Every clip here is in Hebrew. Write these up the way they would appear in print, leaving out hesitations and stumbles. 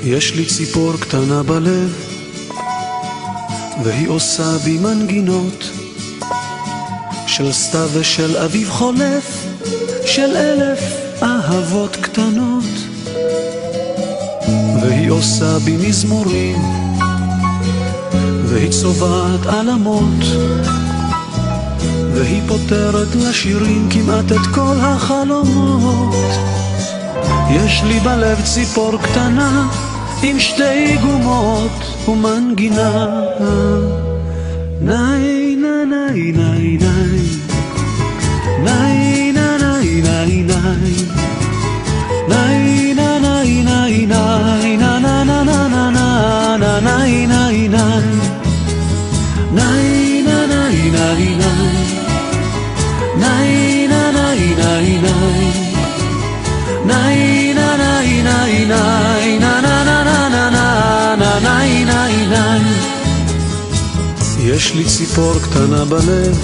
יש לי ציפור קטנה בלב, והיא עושה בי מנגינות של סתיו ושל אביב חולף, של 1000 אהבות קטנות. והיא עושה בי מזמורים, והיא צובעת עלמות, והיא פותרת לשירים כמעט את כל החלומות. יש לי בלב ציפור קטנה עם 2 גומות ומנגינה. ניי ניי ניי ניי ניי ניי ניי ניי ניי ניי ניי ניי ניי ניי ניי יש לי ציפור קטנה בלב,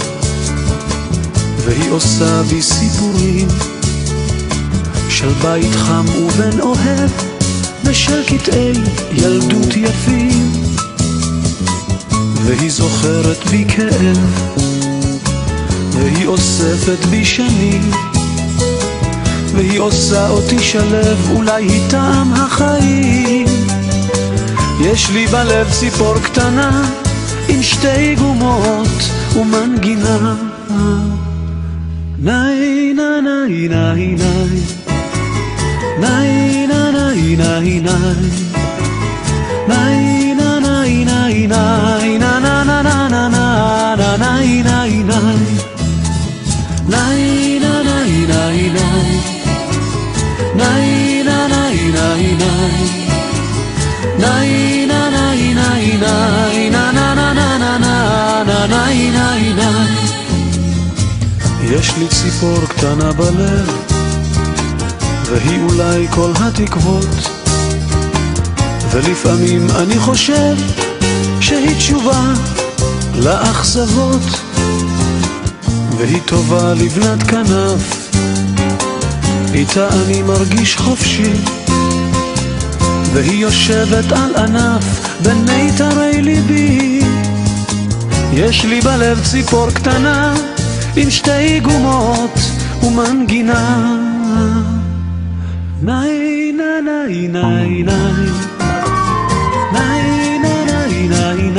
והיא עושה בי סיפורים של בית חם ובן אוהב, ושל קטעי ילדות יפים. והיא זוכרת בי כאב, והיא אוספת בי שנים, והיא עושה אותי שלב, אולי היא טעם החיים. יש לי בלב ציפור קטנה עם 2 גומות ומנגינה. ניי ניי ניי ניי ניי ניי ניי ניי ניי ניי ניי ניי יש לי ציפור קטנה בלב, והיא אולי כל התקוות, ולפעמים אני חושב שהיא תשובה לאכזבות. והיא טובה לבנת כנף, איתה אני מרגיש חופשי, והיא יושבת על ענף בין מיתרי ליבי. יש לי בלב ציפור קטנה עם 2 גומות ומנגינה. ניי ניי ניי ניי ניי ניי ניי ניי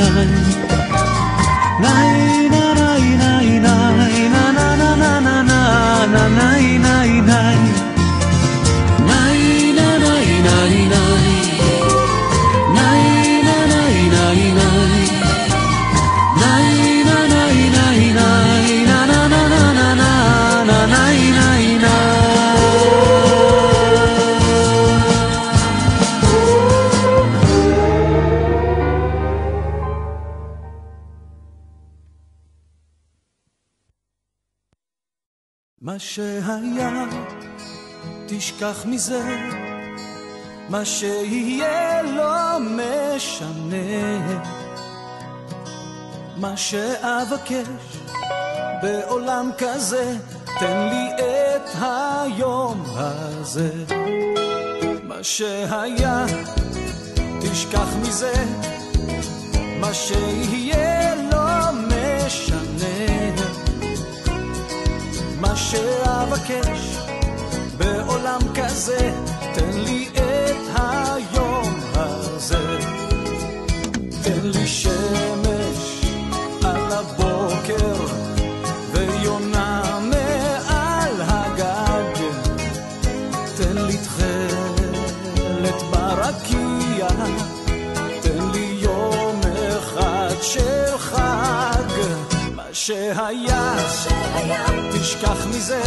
מה שהיה תשכח מזה, מה שיהיה לא משנה. מה שאבקש בעולם כזה, תן לי את היום הזה. מה שהיה תשכח מזה, מה שיהיה לא משנה. מה שאבקש בעולם כזה, תן לי את היום הזה. תן לי שמש על הבוקר ויונה מעל הגג, תן לי תכלת ברקיע, תן לי יום אחד של חג. מה שהיה תשכח מזה,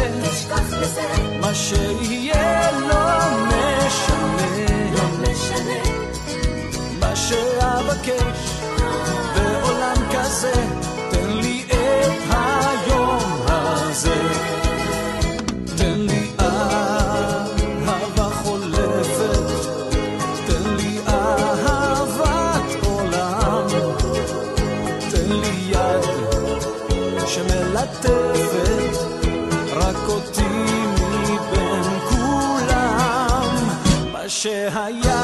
מה שיהיה לא משנה. מה שאבקש בעולם כזה, תן לי את היום הזה. תן לי אהבה חולפת, תן לי אהבת עולם, תן לי יד שמלטפת רק אותי מבין שהיה